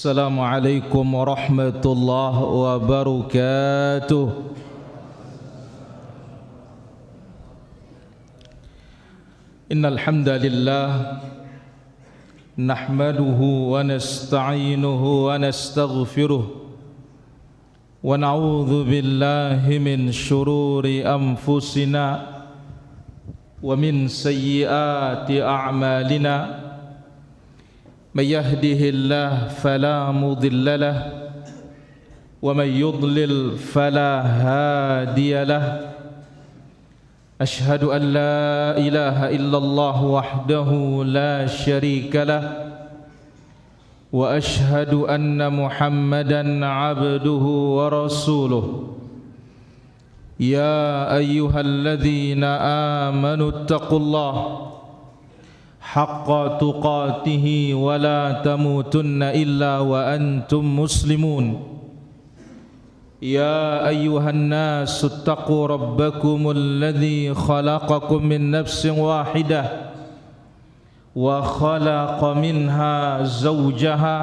Assalamualaikum warahmatullahi wabarakatuh. Innal hamdalillah nahmaduhu wa nasta'inuhu wa nastaghfiruh wa na'udzu billahi min shururi anfusina wa min sayyiati a'malina. من يهده الله فلا مضل له ومن يضلل فلا هادي له أشهد أن لا إله إلا الله وحده لا شريك له وأشهد أن محمدا عبده ورسوله يا أيها الذين آمنوا اتقوا الله حق تقاته ولا تموتن إلا وأنتم مسلمون يا أيها الناس اتقوا ربكم الذي خلقكم من نفس واحدة وخلق منها زوجها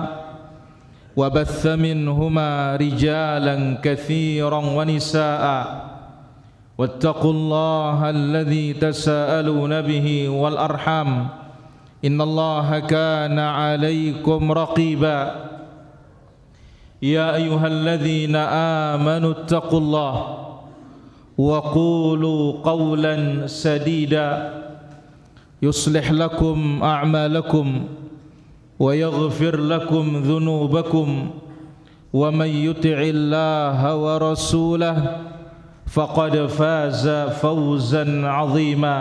وبث منهما رجالا كثيرا ونساء واتقوا الله الذي تساءلون به والأرحام إن الله كان عليكم رقيبا يا أيها الذين آمنوا اتقوا الله وقولوا قولا سديدا يصلح لكم أعمالكم ويغفر لكم ذنوبكم ومن يطع الله ورسوله فقد فاز فوزا عظيما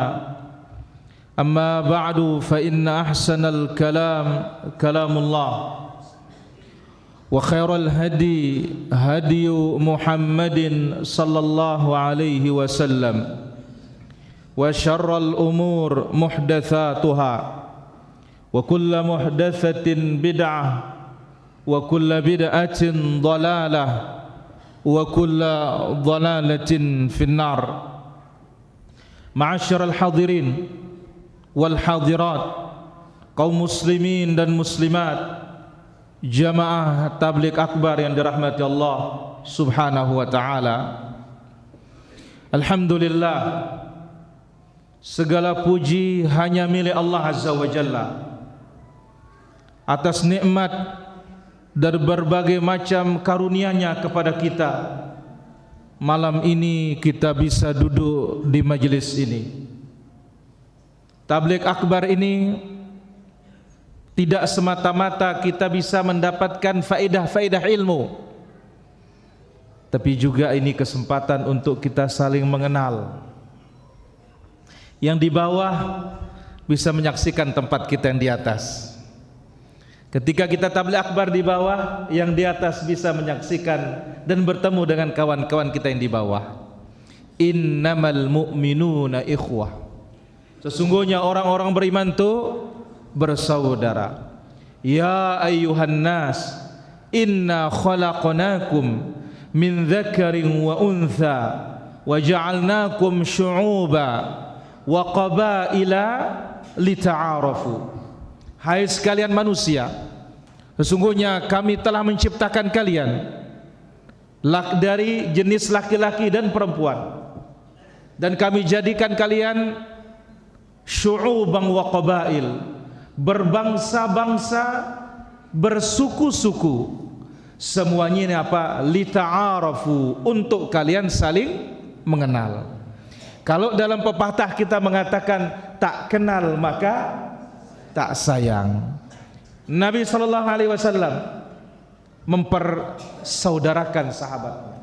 أما بعد فإن أحسن الكلام كلام الله وخير الهدي هدي محمد صلى الله عليه وسلم وشر الأمور محدثاتها وكل محدثة بدعة وكل بدعة ضلالة وكل ضلالة في النار. معاشر الحاضرين wal hadirat, kaum muslimin dan muslimat, jamaah tabligh akbar yang dirahmati Allah subhanahu wa ta'ala. Alhamdulillah, segala puji hanya milik Allah azza wa jalla atas nikmat dan berbagai macam karunia-Nya kepada kita. Malam ini kita bisa duduk di majelis ini. Tabligh akbar ini tidak semata-mata kita bisa mendapatkan faedah-faedah ilmu, tapi juga ini kesempatan untuk kita saling mengenal. Yang di bawah bisa menyaksikan tempat kita yang di atas. Ketika kita tabligh akbar di bawah, yang di atas bisa menyaksikan dan bertemu dengan kawan-kawan kita yang di bawah. Innamal mu'minuna ikhwah. Sesungguhnya orang-orang beriman itu bersaudara. Ya ayyuhan nas, inna khalaqnakum min dzakarin wa untha wa ja'alnakum syu'uba wa qabaila lita'arafu. Hai sekalian manusia, sesungguhnya kami telah menciptakan kalian dari jenis laki-laki dan perempuan, dan kami jadikan kalian syu'uban wa qabail, berbangsa-bangsa, bersuku-suku. Semuanya ini apa? Lita'arafu, untuk kalian saling mengenal. Kalau dalam pepatah kita mengatakan tak kenal maka tak sayang. Nabi SAW mempersaudarakan sahabatnya.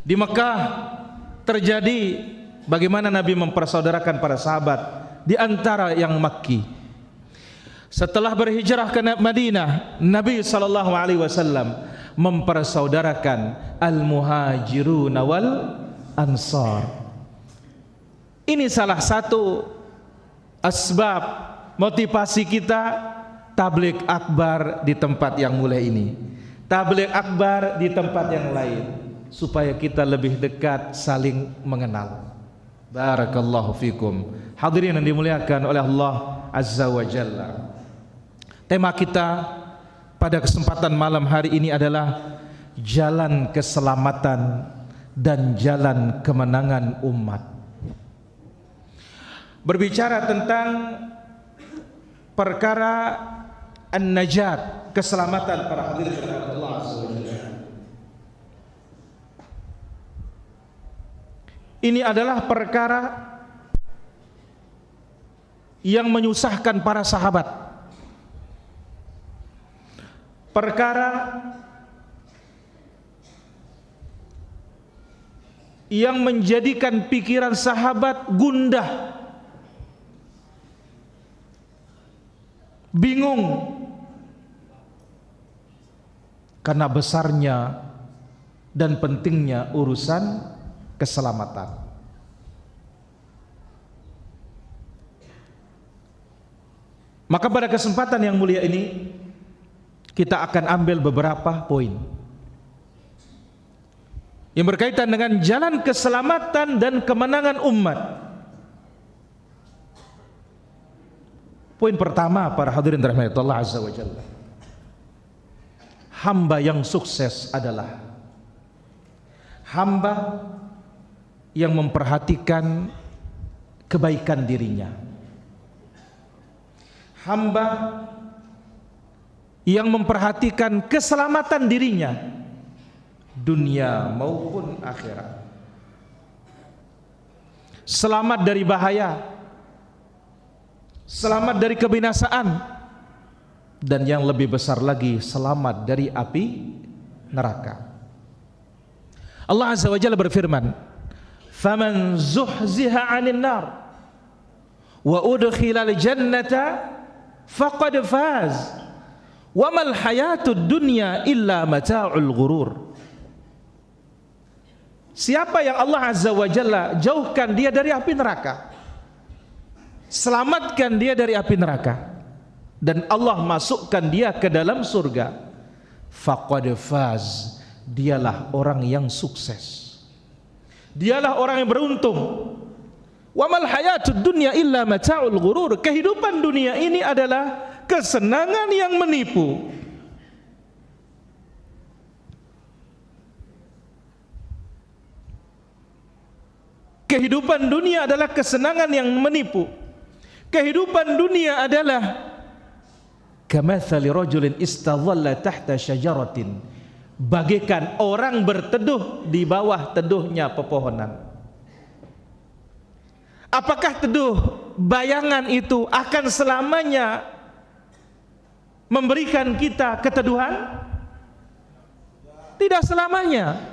Di Mekah terjadi bagaimana Nabi mempersaudarakan para sahabat di antara yang Makki. Setelah berhijrah ke Madinah, Nabi SAW mempersaudarakan al-muhajirun wal ansar. Ini salah satu asbab motivasi kita tabligh akbar di tempat yang mulai ini, tabligh akbar di tempat yang lain, supaya kita lebih dekat saling mengenal. Barakallahu fikum. Hadirin yang dimuliakan oleh Allah Azza wa Jalla. Tema kita pada kesempatan malam hari ini adalah jalan keselamatan dan jalan kemenangan umat. Berbicara tentang perkara an-najat, keselamatan para hadirin Allah Subhanahu wa taala. Ini adalah perkara yang menyusahkan para sahabat. Perkara yang menjadikan pikiran sahabat gundah, bingung, karena besarnya dan pentingnya urusan keselamatan. Maka pada kesempatan yang mulia ini kita akan ambil beberapa poin yang berkaitan dengan jalan keselamatan dan kemenangan umat. Poin pertama, para hadirin rahmat Allah Azza wa Jalla, hamba yang sukses adalah hamba yang memperhatikan kebaikan dirinya, hamba yang memperhatikan keselamatan dirinya dunia maupun akhirat, selamat dari bahaya, selamat dari kebinasaan, dan yang lebih besar lagi selamat dari api neraka. Allah Azza wa Jalla berfirman, "Faman zuhziha 'anil nar wa udkhilal jannata faqad faz wa mal hayatud dunya illa mata'ul ghurur." Siapa yang Allah Azza wa Jalla jauhkan dia dari api neraka, selamatkan dia dari api neraka, dan Allah masukkan dia ke dalam surga, faqad faz, dialah orang yang sukses, dialah orang yang beruntung. Wa mal hayatud dunya illa mata'ul ghurur, kehidupan dunia ini adalah kesenangan yang menipu. Kehidupan dunia adalah kesenangan yang menipu. Kehidupan dunia adalah kamathali rajulin istadhalla tahta syajaratin, bagaikan orang berteduh di bawah teduhnya pepohonan. Apakah teduh bayangan itu akan selamanya memberikan kita keteduhan? Tidak selamanya.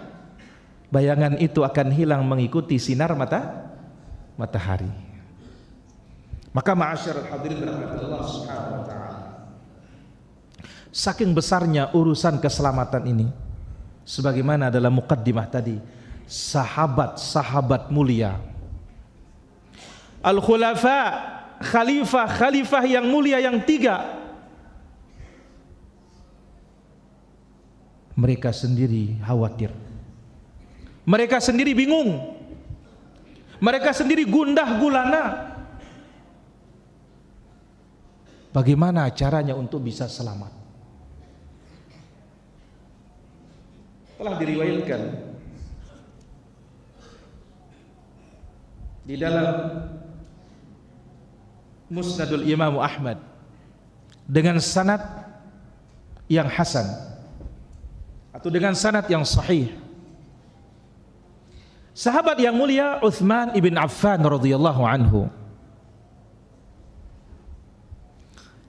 Bayangan itu akan hilang mengikuti sinar matahari. Maka ma'asyiral hadirin rahmatullah subhanahu wa ta'ala, saking besarnya urusan keselamatan ini, sebagaimana dalam muqaddimah tadi, sahabat-sahabat mulia, al-khulafa, khalifah yang mulia yang tiga, mereka sendiri khawatir, mereka sendiri bingung, mereka sendiri gundah gulana. Bagaimana caranya untuk bisa selamat? Telah diriwayatkan di dalam Musnadul Imam Ahmad dengan sanad yang hasan atau dengan sanad yang sahih, sahabat yang mulia Utsman ibn Affan radhiyallahu anhu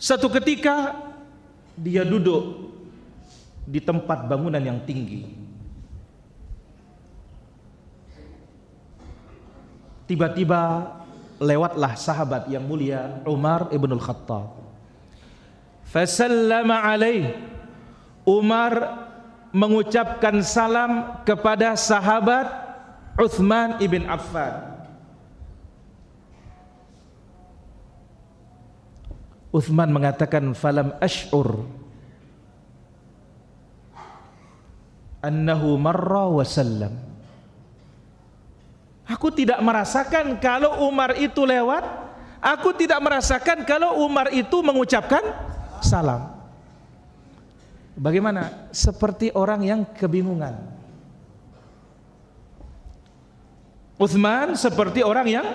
satu ketika dia duduk di tempat bangunan yang tinggi. Tiba-tiba lewatlah sahabat yang mulia Umar ibn al-Khattab. Fasallama alaih, Umar mengucapkan salam kepada sahabat Utsman ibn Affan. Utsman mengatakan, falam ash'ur annahu marra wa sallam. Aku tidak merasakan kalau Umar itu lewat, aku tidak merasakan kalau Umar itu mengucapkan salam. Bagaimana? Seperti orang yang kebingungan. Utsman seperti orang yang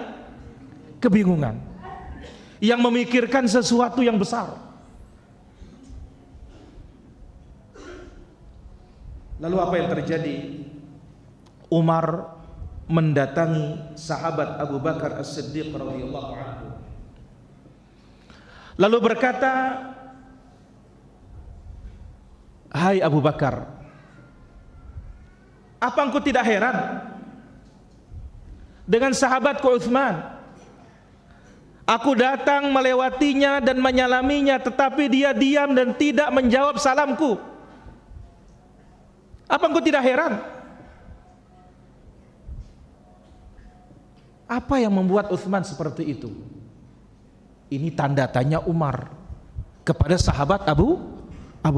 kebingungan, yang memikirkan sesuatu yang besar. Lalu apa yang terjadi? Umar mendatangi sahabat Abu Bakar As-Siddiq radhiyallahu anhu, lalu berkata, "Hai Abu Bakar, apa engkau tidak heran dengan sahabatku Utsman? Aku datang melewatinya dan menyalaminya, tetapi dia diam dan tidak menjawab salamku. Apa engkau tidak heran?" Apa yang membuat Utsman seperti itu? Ini tanda tanya Umar kepada sahabat Abu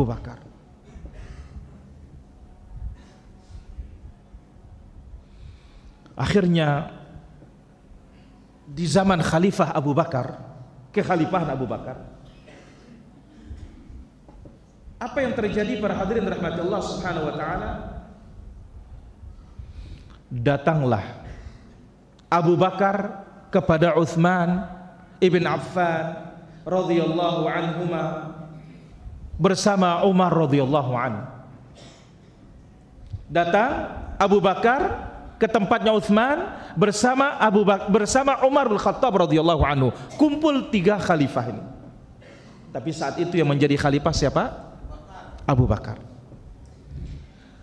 Bakar. Akhirnya di zaman Khalifah Abu Bakar, kekhalifahan Abu Bakar, apa yang terjadi para hadirin rahmati Allah Subhanahu wa taala? Datanglah Abu Bakar kepada Utsman ibn Affan radhiyallahu anhuma bersama Umar radhiyallahu an. Datang Abu Bakar ke tempatnya Utsman bersama Umar bin Khattab radhiyallahu anhu. Kumpul 3 khalifah ini. Tapi saat itu yang menjadi khalifah siapa? Abu Bakar.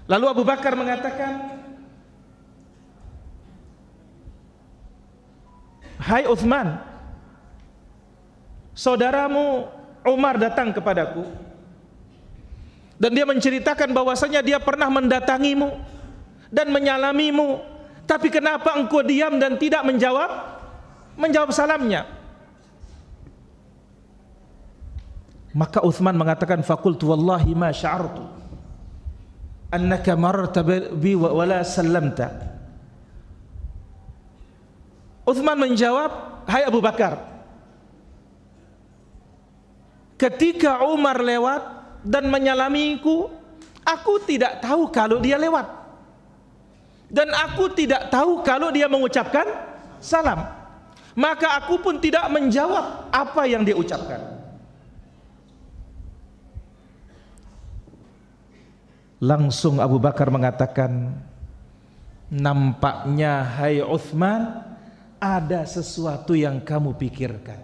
Lalu Abu Bakar mengatakan, "Hai Utsman, saudaramu Umar datang kepadaku dan dia menceritakan bahwasanya dia pernah mendatangimu dan menyalamimu, tapi kenapa engkau diam dan tidak menjawab salamnya?" Maka Utsman mengatakan, "Faqultu wallahi ma sya'artu annaka mararta bi wa la sallamta." Utsman menjawab, "Hai Abu Bakar, ketika Umar lewat dan menyalamiku, aku tidak tahu kalau dia lewat, dan aku tidak tahu kalau dia mengucapkan salam, maka aku pun tidak menjawab apa yang dia ucapkan." Langsung Abu Bakar mengatakan, "Nampaknya hai Utsman, ada sesuatu yang kamu pikirkan.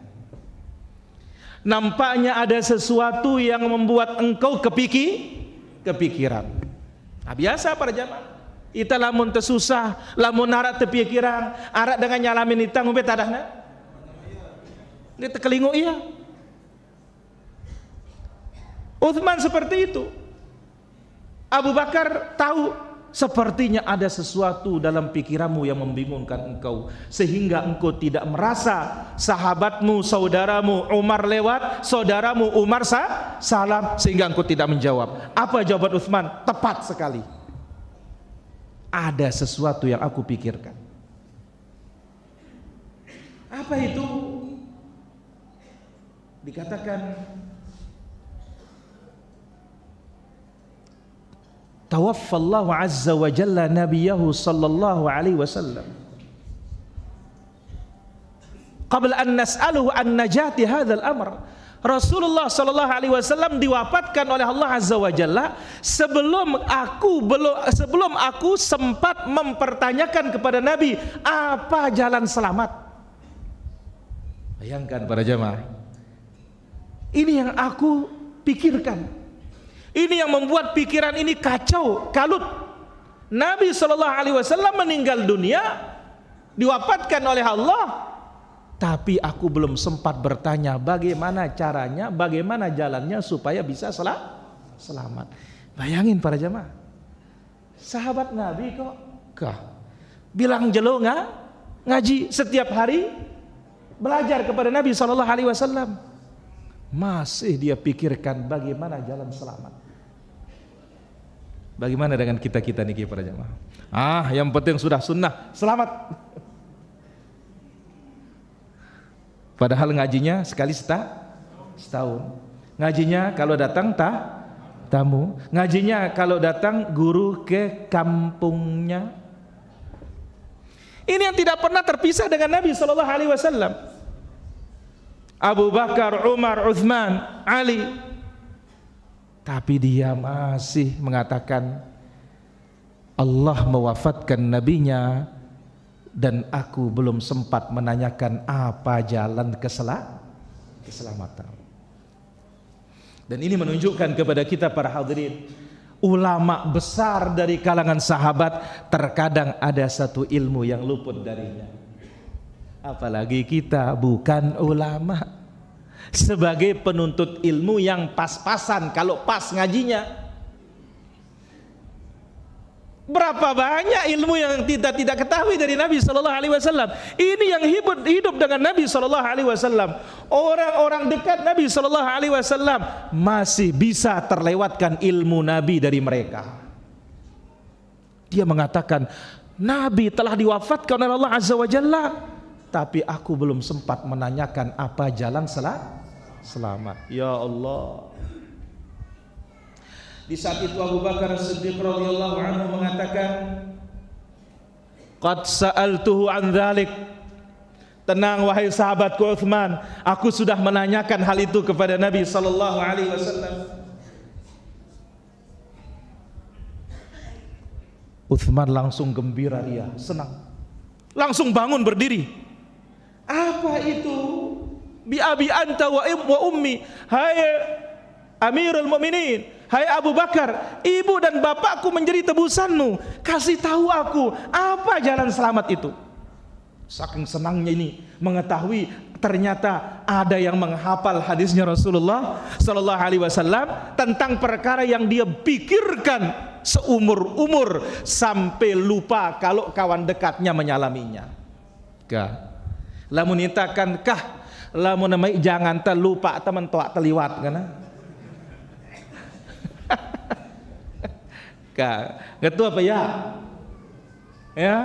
Nampaknya ada sesuatu yang membuat engkau kepikiran." Nah, biasa para jamaah, ita lamun tersusah, lamun narak terpikiran, arak dengan nyalamin itang umpet adahna. Dia terkelingu iya. Utsman seperti itu. Abu Bakar tahu sepertinya ada sesuatu dalam pikiranmu yang membingungkan engkau, sehingga engkau tidak merasa sahabatmu, saudaramu Umar lewat, saudaramu Umar salam, sehingga engkau tidak menjawab. Apa jawaban Utsman? Tepat sekali. Ada sesuatu yang aku pikirkan. Apa itu? Dikatakan tawaffallahu azza wa jalla nabiyahu sallallahu alaihi wasallam qabla an nas'aluhu an najati hadzal amr. Rasulullah sallallahu alaihi wasallam diwafatkan oleh Allah azza wa jalla sebelum aku sempat mempertanyakan kepada Nabi apa jalan selamat. Bayangkan para jamaah, ini yang aku pikirkan. Ini yang membuat pikiran ini kacau, kalut. Nabi SAW meninggal dunia, diwafatkan oleh Allah, tapi aku belum sempat bertanya bagaimana caranya, bagaimana jalannya supaya bisa selamat. Bayangin para jamaah, sahabat Nabi kok bilang jelo ngaji setiap hari, belajar kepada Nabi SAW. Masih dia pikirkan bagaimana jalan selamat. Bagaimana dengan kita niki para jamaah? Yang penting sudah sunnah, selamat. Padahal ngajinya sekali setahun. Ngajinya kalau datang tamu. Ngajinya kalau datang guru ke kampungnya. Ini yang tidak pernah terpisah dengan Nabi sallallahu alaihi wasallam. Abu Bakar, Umar, Uthman, Ali. Tapi dia masih mengatakan Allah mewafatkan nabinya dan aku belum sempat menanyakan apa jalan keselamatan. Dan ini menunjukkan kepada kita para hadirin, ulama besar dari kalangan sahabat terkadang ada satu ilmu yang luput darinya. Apalagi kita bukan ulama, sebagai penuntut ilmu yang pas-pasan kalau pas ngajinya. Berapa banyak ilmu yang kita tidak ketahui dari Nabi sallallahu alaihi wasallam. Ini yang hidup dengan Nabi sallallahu alaihi wasallam. Orang-orang dekat Nabi sallallahu alaihi wasallam masih bisa terlewatkan ilmu Nabi dari mereka. Dia mengatakan, Nabi telah diwafatkan oleh Allah Azza wa Jalla, tapi aku belum sempat menanyakan apa jalan selamat. Ya Allah. Di saat itu Abu Bakar As-Siddiq radhiyallahu anhu mengatakan, "Qad sa'altuhu an dzalik." Tenang wahai sahabatku Utsman, aku sudah menanyakan hal itu kepada Nabi sallallahu alaihi wasallam. Utsman langsung gembira, dia senang. Langsung bangun berdiri. Apa itu? Bi abi anta wa ummi. Hai Amirul Mukminin, hai Abu Bakar, ibu dan bapakku menjadi tebusanmu. Kasih tahu aku apa jalan selamat itu. Saking senangnya ini mengetahui ternyata ada yang menghafal hadisnya Rasulullah sallallahu alaihi wasallam tentang perkara yang dia pikirkan seumur-umur sampai lupa kalau kawan dekatnya menyalaminya. Lamun itakan kah lamun namai jangan terlupa teman toak teliwat kana. Ngerti apa ya? Ya,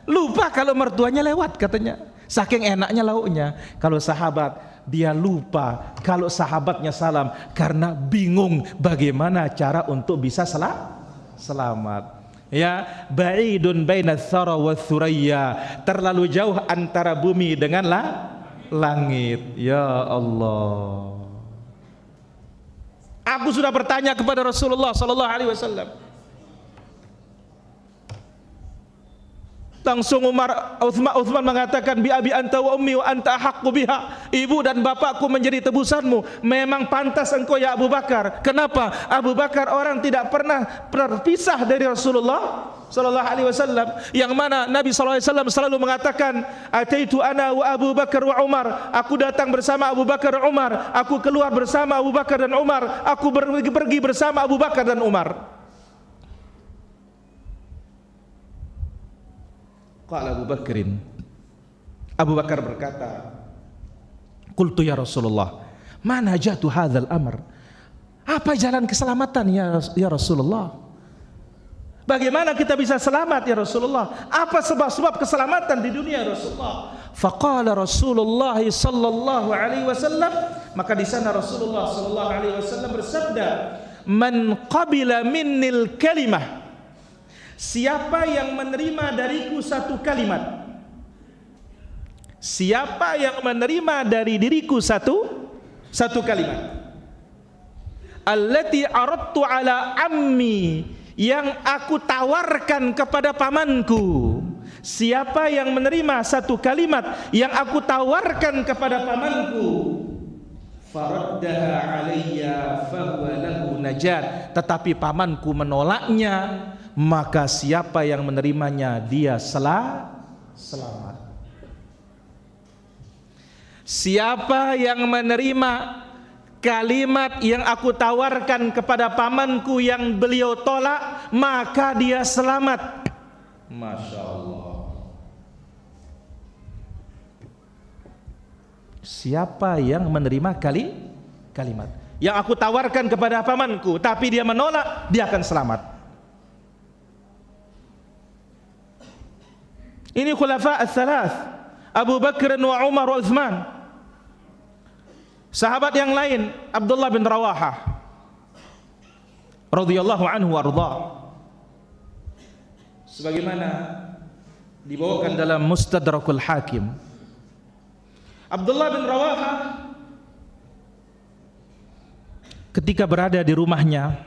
lupa kalau mertuanya lewat katanya. Saking enaknya lauknya. Kalau sahabat dia lupa kalau sahabatnya salam karena bingung bagaimana cara untuk bisa selamat. Ya, ba'idun bainats tsara was suraya, terlalu jauh antara bumi dengan langit. Ya Allah. Aku sudah bertanya kepada Rasulullah sallallahu alaihi wasallam. Langsung Utsman mengatakan, bi abi anta wa ummi wa anta ahaqqu biha. Ibu dan bapakku menjadi tebusanmu. Memang pantas engkau ya Abu Bakar. Kenapa? Abu Bakar orang tidak pernah terpisah dari Rasulullah sallallahu alaihi wasallam, yang mana Nabi sallallahu alaihi wasallam selalu mengatakan, ataitu ana wa Abu Bakar wa Umar. Aku datang bersama Abu Bakar dan Umar. Aku keluar bersama Abu Bakar dan Umar. Aku pergi bersama Abu Bakar dan Umar. Qala Abu Bakrin, Abu Bakar berkata, qultu ya Rasulullah, mana jatuh hadzal amr? Apa jalan keselamatan ya Rasulullah? Bagaimana kita bisa selamat ya Rasulullah? Apa sebab-sebab keselamatan di dunia ya Rasulullah? Faqala Rasulullah sallallahu alaihi wasallam, maka di sana Rasulullah sallallahu alaihi wasallam bersabda, man qabila minnil kalimah, siapa yang menerima dariku satu kalimat, siapa yang menerima dari diriku satu kalimat, allati aradtu ala ammi, yang aku tawarkan kepada pamanku. Siapa yang menerima satu kalimat yang aku tawarkan kepada pamanku, faraddaha alayya fahuwa lahu najat, tetapi pamanku menolaknya, maka siapa yang menerimanya dia selamat. Siapa yang menerima kalimat yang aku tawarkan kepada pamanku yang beliau tolak, maka dia selamat. Masya Allah. Siapa yang menerima kalimat yang aku tawarkan kepada pamanku tapi dia menolak, dia akan selamat. Ini khulafa ats-tsalath, Abu Bakar wa Umar wa Utsman. Sahabat yang lain, Abdullah bin Rawahah. radhiyallahu anhu warda. Sebagaimana dibawakan dalam Mustadrakul Hakim, Abdullah bin Rawaha ketika berada di rumahnya,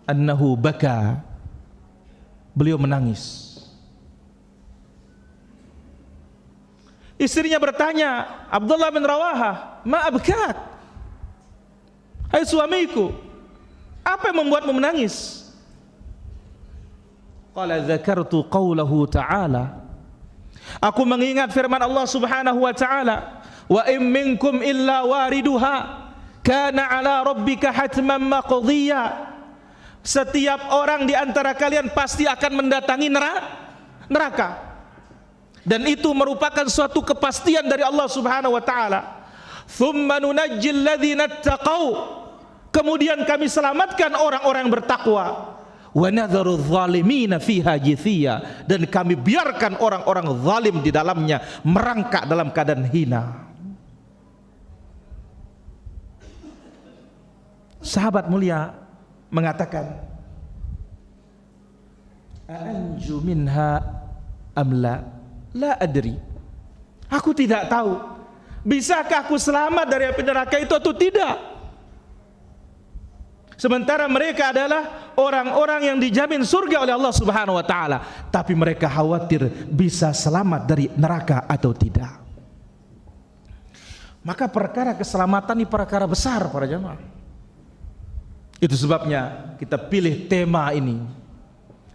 annahu baka, beliau menangis. Istrinya bertanya, Abdullah bin Rawaha, ma abkak? Hai suamiku, apa yang membuatmu menangis? Qala dzakartu qaulahu ta'ala, aku mengingat firman Allah Subhanahu wa ta'ala, wa in minkum illa wariduha kana ala rabbika hatman maqdiya. Setiap orang di antara kalian pasti akan mendatangi neraka. Dan itu merupakan suatu kepastian dari Allah Subhanahu wa taala. Tsumma nunajjil ladzina taqau. Kemudian kami selamatkan orang-orang yang bertakwa. Wa nadharu adh-dhalimina fiha jithiya, dan kami biarkan orang-orang zalim di dalamnya merangkak dalam keadaan hina. Sahabat mulia mengatakan, anju minha amla, la adri, aku tidak tahu bisakah aku selamat dari api neraka itu atau tidak. Sementara mereka adalah orang-orang yang dijamin surga oleh Allah Subhanahu wa taala, tapi mereka khawatir bisa selamat dari neraka atau tidak. Maka perkara keselamatan ini perkara besar para jamaah. Itu sebabnya kita pilih tema ini.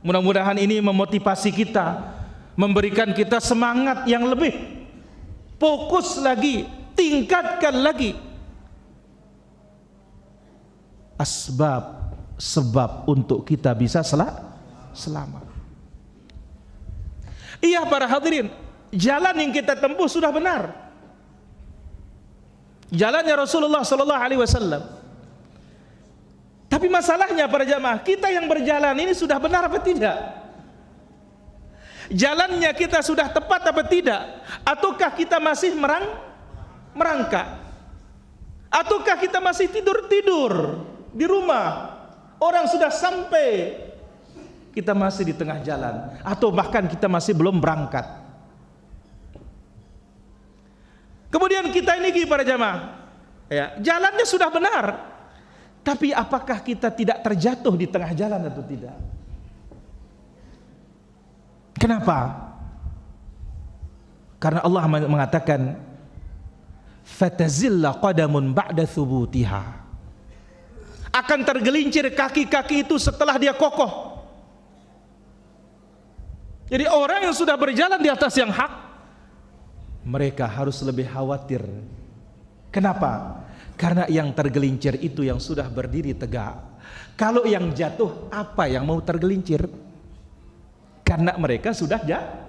Mudah-mudahan ini memotivasi kita, memberikan kita semangat yang lebih, fokus lagi, tingkatkan lagi sebab untuk kita bisa selamat. Iya para hadirin, jalan yang kita tempuh sudah benar. Jalannya Rasulullah sallallahu alaihi wasallam. Tapi masalahnya para jamaah, kita yang berjalan ini sudah benar apa tidak? Jalannya kita sudah tepat apa tidak? Ataukah kita masih merangkak? Ataukah kita masih tidur-tidur di rumah? Orang sudah sampai, kita masih di tengah jalan, atau bahkan kita masih belum berangkat. Kemudian kita ini para jamaah, ya, jalannya sudah benar, tapi apakah kita tidak terjatuh di tengah jalan atau tidak? Kenapa? Karena Allah mengatakan, fatazilla qadamun ba'da thubutiha, akan tergelincir kaki-kaki itu setelah dia kokoh. Jadi orang yang sudah berjalan di atas yang hak, mereka harus lebih khawatir. Kenapa? Karena yang tergelincir itu yang sudah berdiri tegak. Kalau yang jatuh, apa yang mau tergelincir? Karena mereka sudah jatuh.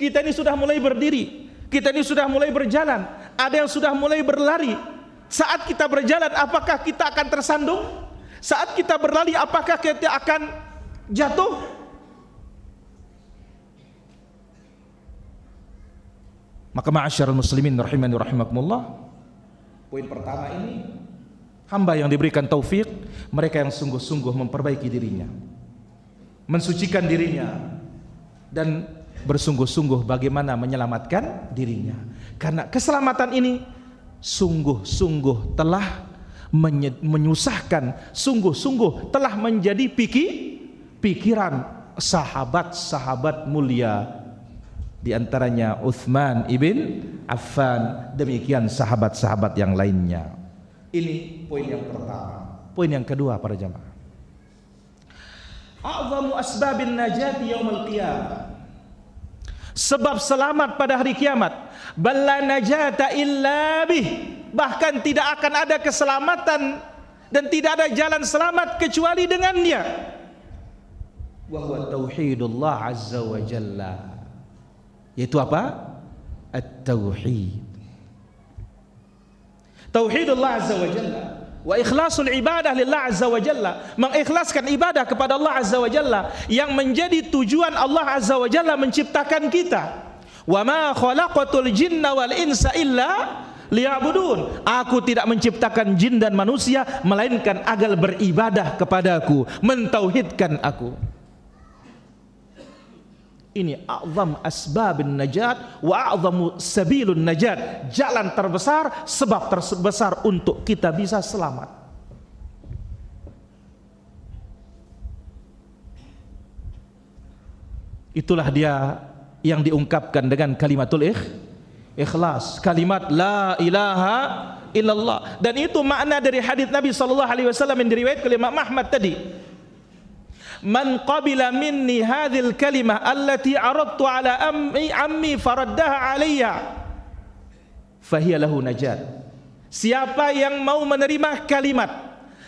Kita ini sudah mulai berdiri, kita ini sudah mulai berjalan, ada yang sudah mulai berlari. Saat kita berjalan, apakah kita akan tersandung? Saat kita berlari, apakah kita akan jatuh? Maka ma'asyiral muslimin rahimani rahimakumullah, poin pertama ini, hamba yang diberikan taufik, mereka yang sungguh-sungguh memperbaiki dirinya, mensucikan dirinya, dan bersungguh-sungguh bagaimana menyelamatkan dirinya. Karena keselamatan ini sungguh-sungguh telah menyusahkan, sungguh-sungguh telah menjadi pikiran sahabat-sahabat mulia, di antaranya Utsman ibn Affan, demikian sahabat-sahabat yang lainnya. Ini poin yang pertama. Poin yang kedua para jamaah, a'zamu asbabin najati yaumil qiyamah, sebab selamat pada hari kiamat, balla najata illa bih, bahkan tidak akan ada keselamatan dan tidak ada jalan selamat kecuali dengannya. Wa huwa tauhidullah azza wa jalla, yaitu apa? At-tauhid. Tauhidullah azza wa jalla wa ikhlasul ibadah lillah azza wa jalla, mengikhlaskan ibadah kepada Allah azza wa jalla yang menjadi tujuan Allah azza wa jalla menciptakan kita. Wa ma khalaqatul jinna wal insa illa liya'budun. Aku tidak menciptakan jin dan manusia melainkan agar beribadah kepadaku, mentauhidkan aku. Ini a'zam asbabun najat wa a'zamu sabilun najat. Jalan terbesar, sebab terbesar untuk kita bisa selamat. Itulah dia yang diungkapkan dengan kalimatul ikhlas, kalimat la ilaha illallah. Dan itu makna dari hadis Nabi sallallahu alaihi wasallam yang diriwayatkan oleh Imam Ahmad tadi. Man qabila minni hadhil kalimah allati aradtu ala ammi faraddaha alayya fahiya lahu najat. Siapa yang mau menerima kalimat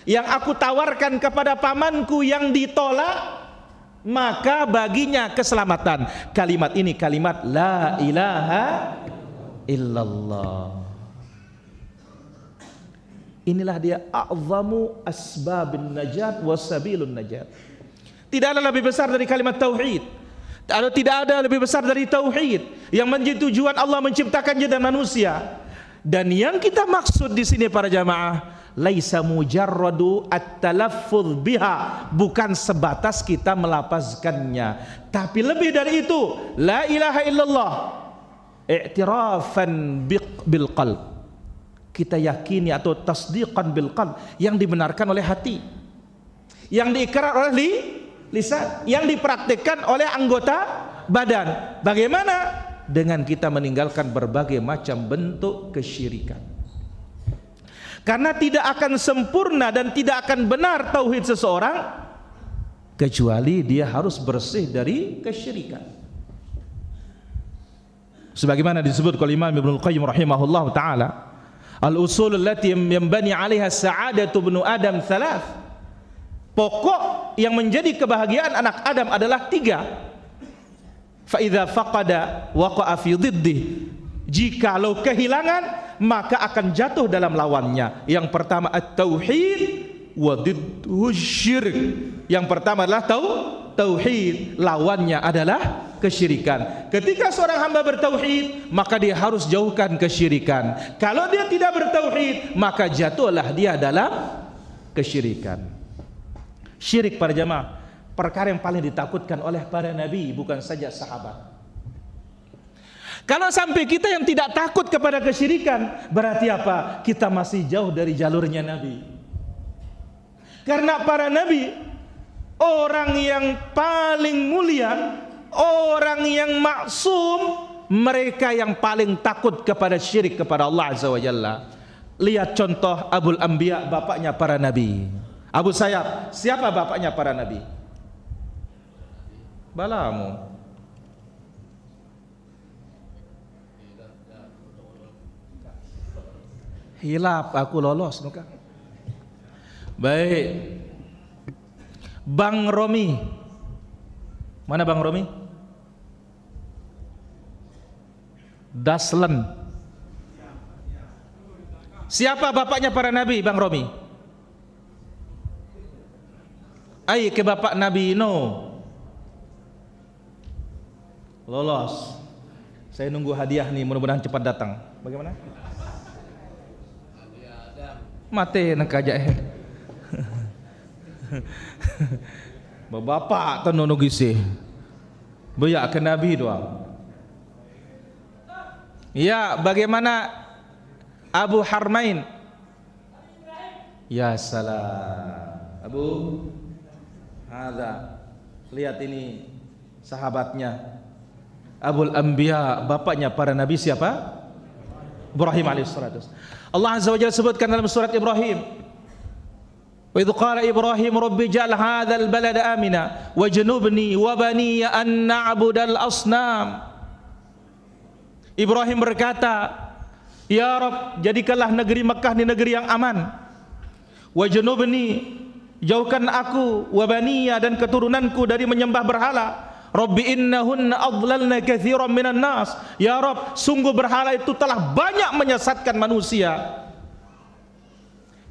yang aku tawarkan kepada pamanku yang ditolak, maka baginya keselamatan. Kalimat ini kalimat la ilaha illallah. Inilah dia a'zamu asbabun najat wasabilun najat. Tidak ada lebih besar dari kalimat tauhid. Tidak ada lebih besar dari tauhid yang menjadi tujuan Allah menciptakan jin dan manusia. Dan yang kita maksud di sini para jamaah, laisa mujarradu at-talaffuz biha, bukan sebatas kita melafazkannya, tapi lebih dari itu, la ilaha illallah i'tirafan bil qalb. Kita yakini atau tasdiqan bil qalb, yang dibenarkan oleh hati, yang diikrar oleh lisan, yang dipraktikkan oleh anggota badan. Bagaimana? Dengan kita meninggalkan berbagai macam bentuk kesyirikan. Karena tidak akan sempurna dan tidak akan benar tauhid seseorang kecuali dia harus bersih dari kesyirikan. Sebagaimana disebut oleh Imam Ibnu Qayyim rahimahullah taala, al-usul allati yanbani 'alaiha sa'adatu ibnu Adam thalath. Pokok yang menjadi kebahagiaan anak Adam adalah 3. Fa idza faqada waqa'a fi dhiddih. Jikalau kehilangan maka akan jatuh dalam lawannya. Yang pertama at-tauhid wa dhidduhu syirik. Yang pertama adalah tauhid, lawannya adalah kesyirikan. Ketika seorang hamba bertauhid, maka dia harus jauhkan kesyirikan. Kalau dia tidak bertauhid, maka jatuhlah dia dalam kesyirikan. Syirik para jamaah, perkara yang paling ditakutkan oleh para nabi, bukan saja sahabat. Kalau sampai kita yang tidak takut kepada kesyirikan, berarti apa? Kita masih jauh dari jalurnya nabi. Karena para nabi, orang yang paling mulia, orang yang maksum, mereka yang paling takut kepada syirik kepada Allah Azza wa Jalla. Lihat contoh Abul Anbiya, bapaknya para nabi. Abu Sayyab, siapa bapaknya para nabi? Balamu. Hilap, aku lolos nuka. Baik. Bang Romi. Mana Bang Romi? Daslen. Siapa bapaknya para nabi, Bang Romi? Ai ke bapak Nabi Nuh. Lolos. Saya nunggu hadiah nih, mudah-mudahan cepat datang. Bagaimana? Mate nak aja. Bapak tu nunggu sih. Beyak ke Nabi doang. Ya, bagaimana Abu Harmain? Ya salam. Abu Ada, lihat ini sahabatnya Abul Anbiya, bapaknya para nabi siapa? Ibrahim alaihissalatu. Allah Azza wa Jalla sebutkan dalam surat Ibrahim, wa idh qala Ibrahim rabbi ij'al hadzal balada amina wajnubni wa bani an na'budal asnam. Ibrahim berkata, ya Rabb, jadikanlah negeri Mekah ini negeri yang aman. Wajnubni, jauhkan aku, wa baniya, dan keturunanku dari menyembah berhala. Rabbi innahunna adlalna katsiran minan nas. Ya Rabb, sungguh berhala itu telah banyak menyesatkan manusia.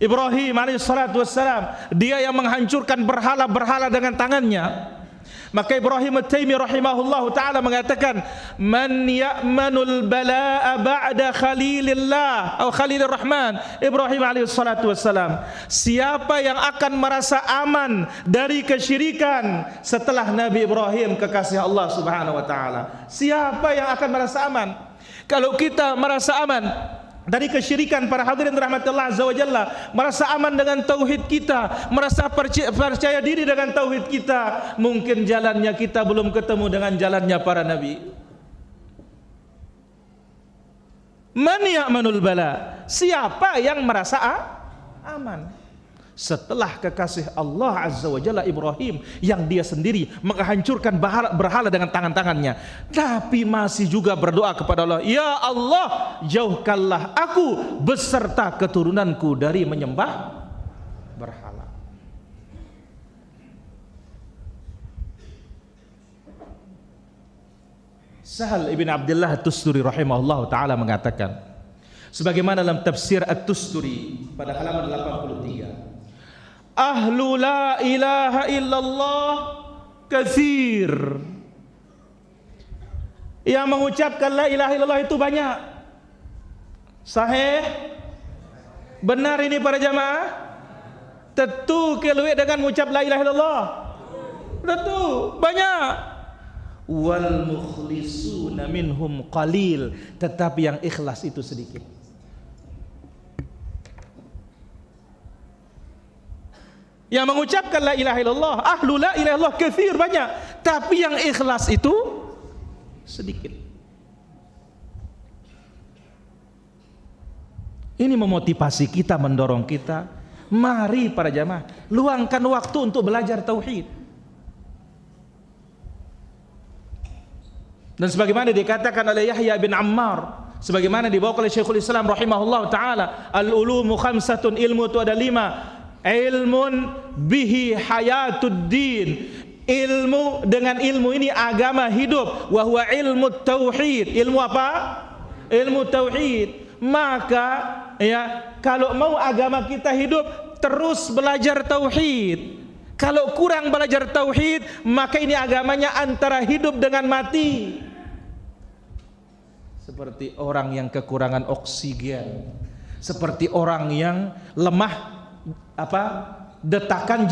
Ibrahim alaihissalatu wassalam, dia yang menghancurkan berhala-berhala dengan tangannya. Maka Ibrahim At-Taimi rahimahullahu ta'ala mengatakan, man ya'manul bala'a ba'da khalilillah atau khalilur rahman, Ibrahim alaihi salatu wassalam, siapa yang akan merasa aman dari kesyirikan setelah Nabi Ibrahim kekasih Allah subhanahu wa ta'ala? Siapa yang akan merasa aman? Kalau kita merasa aman dari kesyirikan, para hadirin rahmat Allah azza wa jalla, merasa aman dengan tauhid kita, merasa percaya diri dengan tauhid kita, mungkin jalannya kita belum ketemu dengan jalannya para nabi. Man ya'manul bala, siapa yang merasa aman setelah kekasih Allah azza wa jalla Ibrahim, yang dia sendiri menghancurkan berhala dengan tangan-tangannya, tapi masih juga berdoa kepada Allah, ya Allah, jauhkanlah aku beserta keturunanku dari menyembah berhala. Sahal ibn Abdullah At-Tusturi rahimahullah ta'ala mengatakan, sebagaimana dalam tafsir At-Tusturi pada halaman 83, ahlu la ilaha illallah katsir, yang mengucapkan la ilaha illallah itu banyak. Sahih? Benar ini para jamaah? Tentu keluar dengan mengucap la ilaha illallah. Tentu banyak. Wal mukhlisuna minhum qalil, tetapi yang ikhlas itu sedikit. Yang mengucapkan la ilaha illallah, ahlu la ilaha illallah katsir, banyak, tapi yang ikhlas itu sedikit. Ini memotivasi kita, mendorong kita, mari para jamaah luangkan waktu untuk belajar tauhid. Dan sebagaimana dikatakan oleh Yahya bin Ammar, sebagaimana dibawa oleh Syekhul Islam rahimahullah ta'ala, al-ulumu khamsatun, ilmu itu ada 5. Ilmun bihi hayatuddin, ilmu, dengan ilmu ini agama hidup. Wa huwa ilmu tauhid, ilmu apa? Ilmu tauhid. Maka ya, kalau mau agama kita hidup, terus belajar tauhid. Kalau kurang belajar tauhid, maka ini agamanya antara hidup dengan mati. Seperti orang yang kekurangan oksigen, seperti orang yang lemah detakan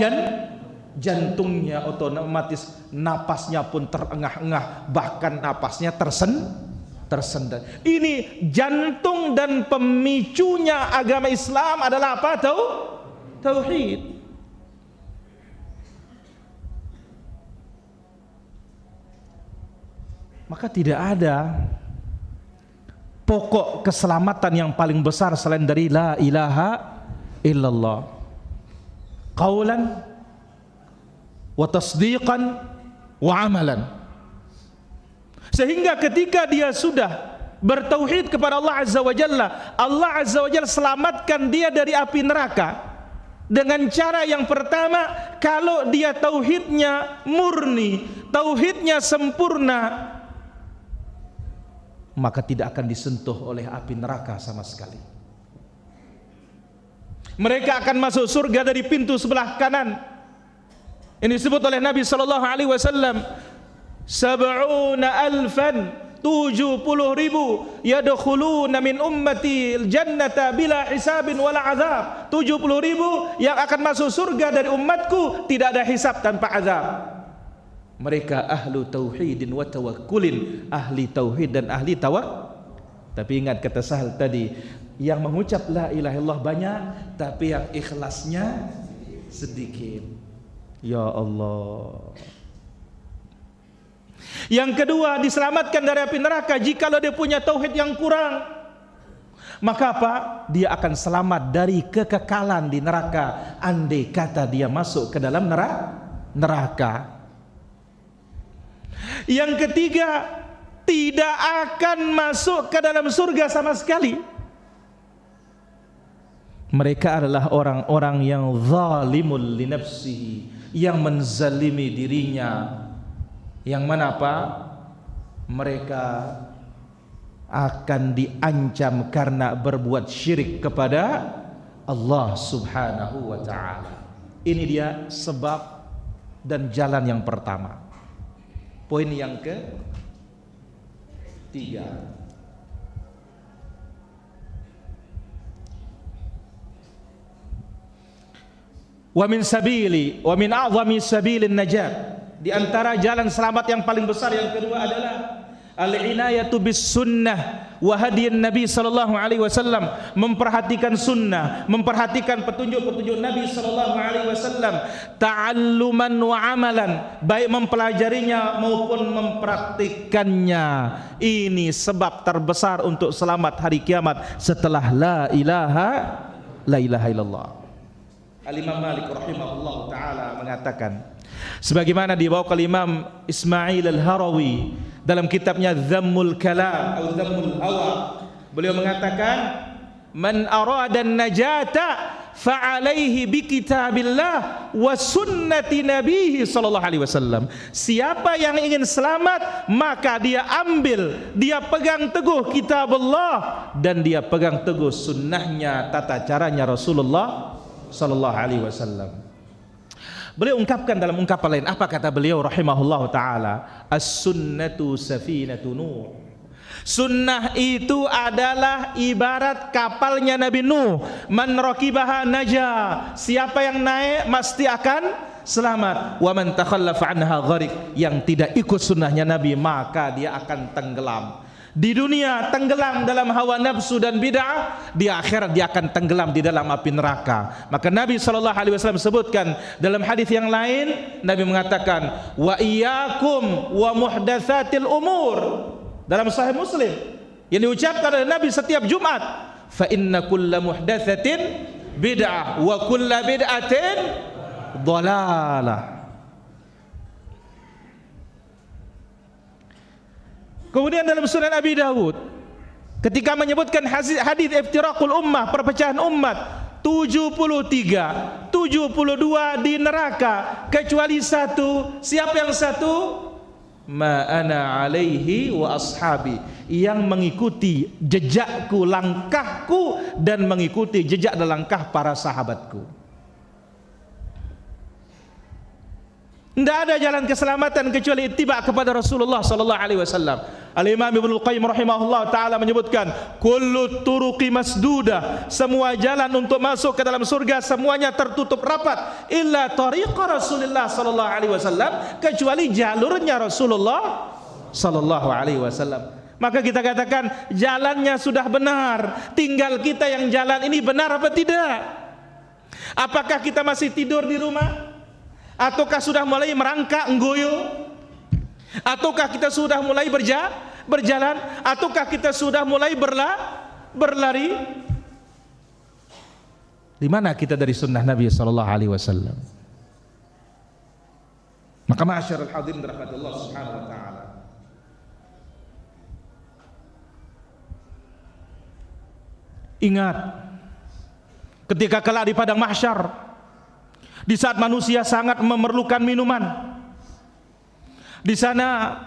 jantungnya, otomatis napasnya pun terengah-engah, bahkan napasnya tersendat. Ini jantung dan pemicunya agama Islam adalah apa? Tauhid. Maka tidak ada pokok keselamatan yang paling besar selain dari la ilaha illallah, qaulan wa tasdiqan wa amalan. Sehingga ketika dia sudah bertauhid kepada Allah azza wa jalla, Allah azza wa jalla selamatkan dia dari api neraka dengan cara yang pertama, kalau dia tauhidnya murni, tauhidnya sempurna, maka tidak akan disentuh oleh api neraka sama sekali. Mereka akan masuk surga dari pintu sebelah kanan. Ini disebut oleh Nabi sallallahu alaihi wasallam, 70,000, 70,000 yadkhuluna min ummati al-jannata bila hisabin wala azab. 70,000 yang akan masuk surga dari umatku tidak ada hisab, tanpa azab. Mereka ahlu tauhidin wa tawakkulin, ahli tauhid dan ahli tawakkul. Tapi ingat kata Sahal tadi, yang mengucap la ilaha illallah banyak, tapi yang ikhlasnya sedikit. Ya Allah. Yang kedua, diselamatkan dari api neraka jikalau dia punya tauhid yang kurang. Maka apa? Dia akan selamat dari kekekalan di neraka, andai kata dia masuk ke dalam neraka. Yang ketiga, tidak akan masuk ke dalam surga sama sekali. Mereka adalah orang-orang yang zalimul li nafsihi, yang menzalimi dirinya. Yang mana apa? Mereka akan diancam karena berbuat syirik kepada Allah subhanahu wa ta'ala. Ini dia sebab dan jalan yang pertama. Poin yang ketiga, wa min a'zami sabilin najat, di antara jalan selamat yang paling besar yang kedua adalah al-inayatu bis sunnah wa hadiyin Nabi sallallahu alaihi wasallam, memperhatikan sunnah, memperhatikan petunjuk-petunjuk Nabi sallallahu alaihi wasallam, ta'alluman wa amalan, baik mempelajarinya maupun mempraktikannya. Ini sebab terbesar untuk selamat hari kiamat setelah la ilaha illallah. Al-Imam Malik rahimahullah taala mengatakan, sebagaimana dibawa oleh Imam Ismail Al-Harawi dalam kitabnya Dhammul Kalam atau Dhammul Hawa, beliau mengatakan, man arada najata fa'alaihi bi kitabillah wa sunnati nabihi sallallahu alaihi wasallam. Siapa yang ingin selamat, maka dia ambil, dia pegang teguh kitab Allah dan dia pegang teguh sunnahnya, tata caranya Rasulullah sallallahu alaihi wasallam. Beliau ungkapkan dalam ungkapan lain, apa kata beliau rahimahullah ta'ala? As-sunnatu safinatu Nuh. Sunnah itu adalah ibarat kapalnya Nabi Nuh. Man rakibaha naja, siapa yang naik pasti akan selamat. Wa man takhallafa anha gharik, yang tidak ikut sunnahnya Nabi maka dia akan tenggelam. Di dunia tenggelam dalam hawa nafsu dan bid'ah, di akhirat dia akan tenggelam di dalam api neraka. Maka Nabi SAW sebutkan dalam hadis yang lain, Nabi mengatakan, wa iyyakum wa muhdatsatil umur, dalam Sahih Muslim yang diucapkan oleh Nabi setiap Jumat, fa inna kulla muhdatsatin bid'ah wa kulla bid'atin dhalalah. Kemudian dalam Sunan Abi Dawud ketika menyebutkan hadis iftiraqul ummah, perpecahan umat, 73, 72 di neraka kecuali satu. Siapa yang satu? Ma ana alaihi wa ashabi, yang mengikuti jejakku, langkahku, dan mengikuti jejak dan langkah para sahabatku. Tidak ada jalan keselamatan kecuali ittiba kepada Rasulullah sallallahu alaihi wasallam. Al-Imam Ibnu Al-Qayyim rahimahullah taala menyebutkan, kullu turuqi masduda, semua jalan untuk masuk ke dalam surga semuanya tertutup rapat, illa tariqa Rasulullah sallallahu alaihi wasallam, kecuali jalurnya Rasulullah sallallahu alaihi wasallam. Maka kita katakan jalannya sudah benar, tinggal kita yang jalan ini benar apa tidak? Apakah kita masih tidur di rumah? Ataukah sudah mulai merangkak nggoyo? Ataukah kita sudah mulai berjalan? Ataukah kita sudah mulai berlari? Di mana kita dari sunnah Nabi sallallahu alaihi wasallam? Maka ma'asyiral hadirin rahmatullah subhanahu wa ta'ala, ingat ketika kelak di padang mahsyar, di saat manusia sangat memerlukan minuman, di sana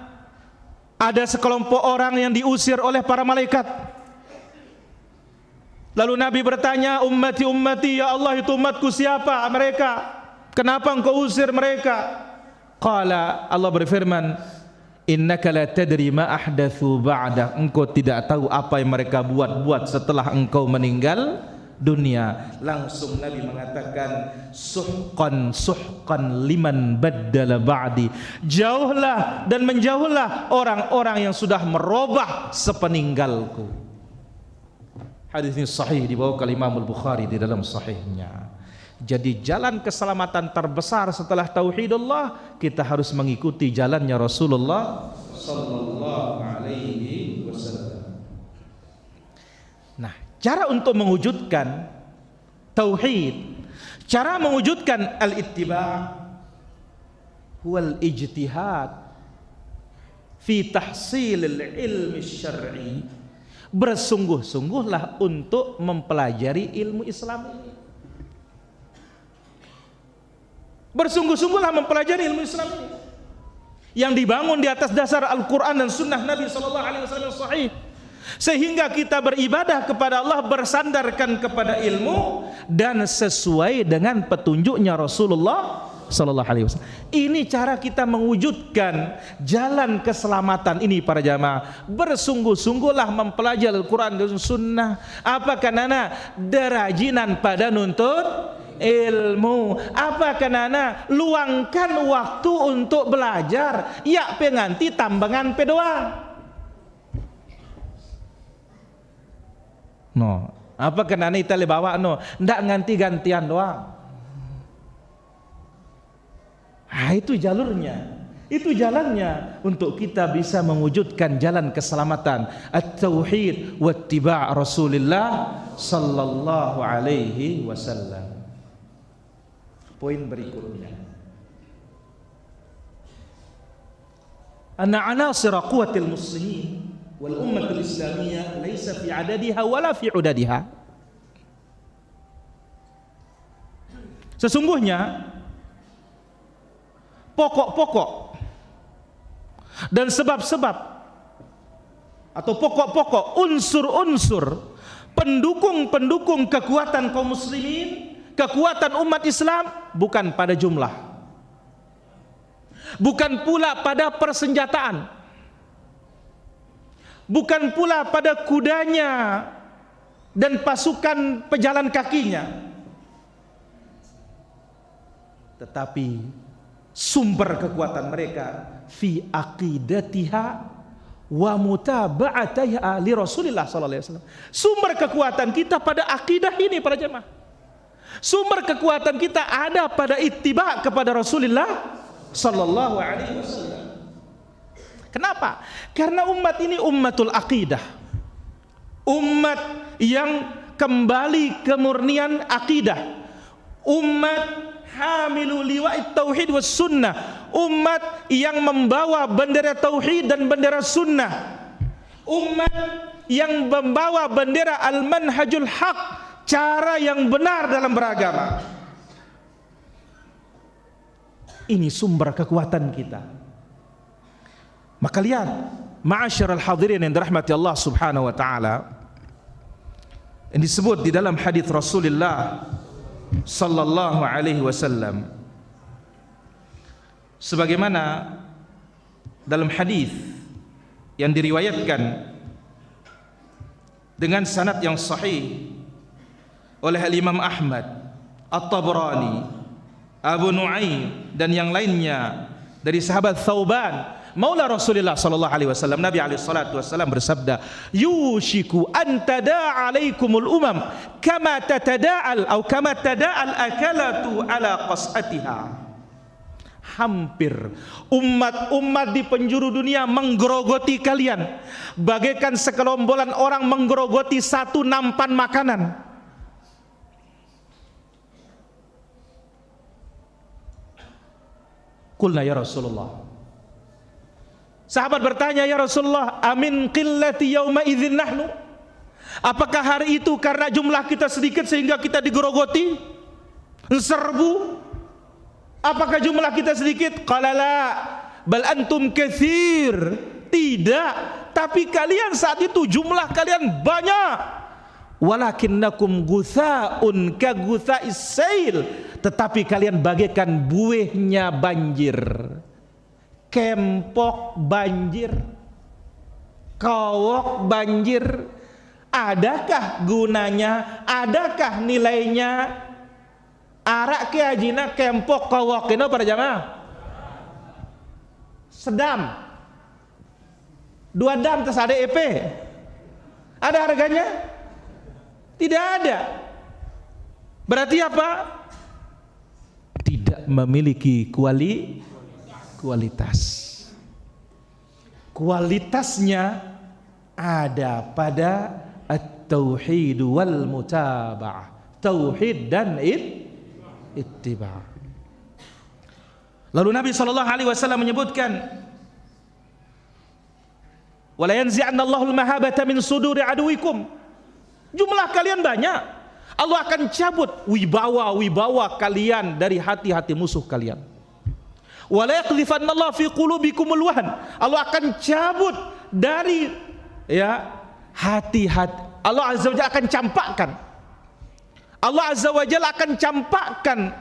ada sekelompok orang yang diusir oleh para malaikat. Lalu Nabi bertanya, ummati ummati, ya Allah, itu umatku siapa mereka? Kenapa engkau usir mereka? Qala, Allah berfirman, innaka la tadri ma ahdatsu ba'da, engkau tidak tahu apa yang mereka buat setelah engkau meninggal dunia. Langsung Nabi mengatakan, suhqan liman baddala ba'di, jauhlah dan menjauhlah orang-orang yang sudah merubah sepeninggalku. Hadis ini sahih dibawa oleh Imam Al-Bukhari di dalam sahihnya. Jadi jalan keselamatan terbesar setelah tauhidullah, kita harus mengikuti jalannya Rasulullah sallallahu alaihi wasallam. Nah, cara untuk mewujudkan tauhid, cara mewujudkan al-ittiba' huwal ijtihad fi tahsilil ilmi syar'i. Bersungguh-sungguhlah untuk mempelajari ilmu Islam ini. Bersungguh-sungguhlah mempelajari ilmu Islam ini yang dibangun di atas dasar Al-Quran dan Sunnah Nabi sallallahu alaihi wasallam sahih, sehingga kita beribadah kepada Allah bersandarkan kepada ilmu dan sesuai dengan petunjuknya Rasulullah sallallahu alaihi wasallam. Ini cara kita mewujudkan jalan keselamatan ini para jamaah. Bersungguh-sungguhlah mempelajari Al-Quran dan Sunnah. Apakah nana derajinan pada nuntut ilmu? Apakah nana luangkan waktu untuk belajar? Ya penganti tambangan pedoa. No, apakah nana kita le bawa no? Ndak ganti-gantian doang. Nah, itu jalurnya, itu jalannya untuk kita bisa mewujudkan jalan keselamatan at-tauhid wa ittiba' Rasulullah sallallahu alaihi wasallam. Poin berikutnya, anna anasir quwwatil muslimin wal ummatul islamiyah laysa fi adadiha wala fi udadiha. Sesungguhnya pokok-pokok dan sebab-sebab atau pokok-pokok unsur-unsur pendukung-pendukung kekuatan kaum muslimin, kekuatan umat Islam bukan pada jumlah, bukan pula pada persenjataan, bukan pula pada kudanya dan pasukan pejalan kakinya, tetapi sumber kekuatan mereka fi aqidatiha wa mutaba'atiha li Rasulillah sallallahu alaihi wasallam. Sumber kekuatan kita pada akidah ini para jemaah. Sumber kekuatan kita ada pada ittiba kepada Rasulullah sallallahu alaihi wasallam. Kenapa? Karena umat ini ummatul aqidah. Umat yang kembali kemurnian akidah. Umat hamilu liwa'it tauhid was sunnah, umat yang membawa bendera tauhid dan bendera sunnah, umat yang membawa bendera al-manhajul haq, cara yang benar dalam beragama. Ini sumber kekuatan kita. Maka lihat, ma'asyiral hadirin yang dirahmati Allah subhanahu wa ta'ala, yang disebut di dalam hadis Rasulullah sallallahu alaihi wasallam, sebagaimana dalam hadis yang diriwayatkan dengan sanad yang sahih oleh Imam Ahmad, At-Tabrani, Abu Nu'aim dan yang lainnya dari sahabat Thauban maula Rasulullah sallallahu alaihi wasallam. Nabi alaihi salatu wasallam bersabda, yushiku an tada'a alaikumul umam kama tatada'al atau kama tada'al akalatu ala qas'atiha. Hampir umat-umat di penjuru dunia menggerogoti kalian bagaikan sekelompolan orang menggerogoti satu nampan makanan. Qulna ya Rasulullah, sahabat bertanya, ya Rasulullah, amin qillati yauma idzin nahnu? Apakah hari itu karena jumlah kita sedikit sehingga kita digerogoti, serbu? Apakah jumlah kita sedikit? Qala la, bal antum katsir. Tidak, tapi kalian saat itu jumlah kalian banyak. Walakinnakum gutha'un ka gutha'is sail, tetapi kalian bagaikan buihnya banjir. Kempok banjir, kawok banjir. Adakah gunanya? Adakah nilainya? Arak ke ajina kempok kawok ini para jamaah. Sedam. 2 dam terus ada EP. Ada harganya? Tidak ada. Berarti apa? Tidak memiliki kualitas. Kualitasnya ada pada at-tauhid wal mutaba'ah, tauhid dan ittiba'. Lalu Nabi sallallahu alaihi wasallam menyebutkan, wala yanzi'anna Allahul mahabata min suduri aduwikum. Jumlah kalian banyak, Allah akan cabut wibawa kalian dari hati-hati musuh kalian. Wala yaqdhifanallahu fi qulubikumul wahn. Allah akan cabut dari hati-hati. Allah Azza wa Jalla akan campakkan. Allah Azza wa Jalla akan campakkan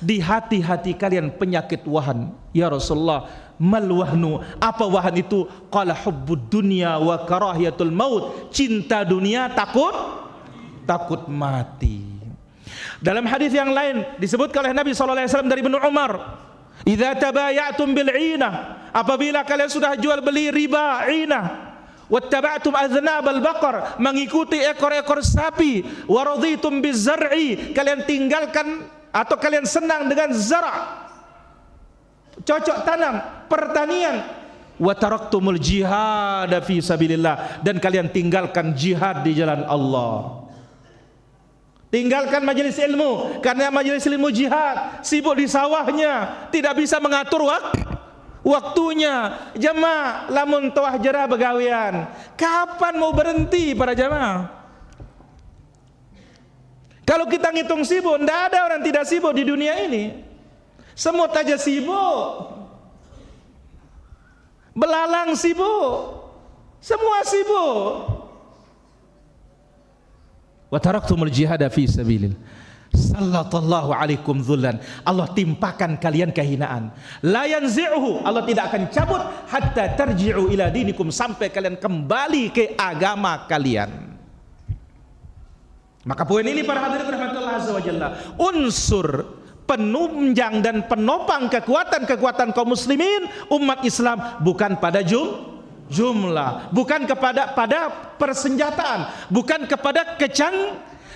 di hati-hati kalian penyakit wahan. Ya Rasulullah, mal wahnu? Apa wahan itu? Qala hubbud dunya wa karahiyatul maut. Cinta dunia, takut mati. Dalam hadis yang lain disebutkan oleh Nabi SAW dari Ibnu Umar, idza tabayatum bil 'inah, apabila kalian sudah jual beli riba 'inah, wattaba'tum aznabal baqar, mengikuti ekor-ekor sapi, wa raditum bizar'i, kalian tinggalkan atau kalian senang dengan zara', cocok tanam, pertanian, wa taraktumul jihad fi sabilillah, dan kalian tinggalkan jihad di jalan Allah. Tinggalkan majelis ilmu, karena majelis ilmu jihad, sibuk di sawahnya, tidak bisa mengatur waktunya. Jamaah lamun tawah jerah begawian, kapan mau berhenti para jamaah? Kalau kita ngitung sibuk, tidak ada orang tidak sibuk di dunia ini. Semut aja sibuk, belalang sibuk, semua sibuk. Wa taraktumul jihada fi sabilillah, sallallahu alaikum dhullan, Allah timpakan kalian kehinaan. La yanzi'uhu, Allah tidak akan cabut hatta tarji'u ila dinikum, sampai kalian kembali ke agama kalian. Maka poin ini para hadirin rahmatullah azza wa jalla, unsur penunjang dan penopang kekuatan kaum muslimin umat Islam bukan pada jumlah, bukan pada persenjataan, bukan kepada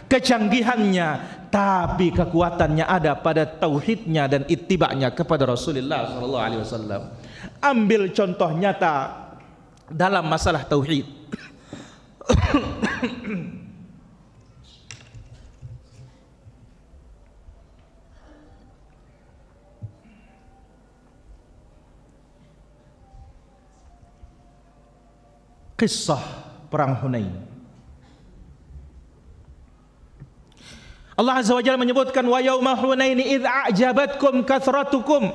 kecanggihannya, tapi kekuatannya ada pada tauhidnya dan ittiba'nya kepada Rasulullah sallallahu alaihi wasallam. Ambil contoh nyata dalam masalah tauhid. Kisah perang Hunain. Allah Azza wa Jalla menyebutkan, wa yauma hunaini idz a'jabatkum kathratukum,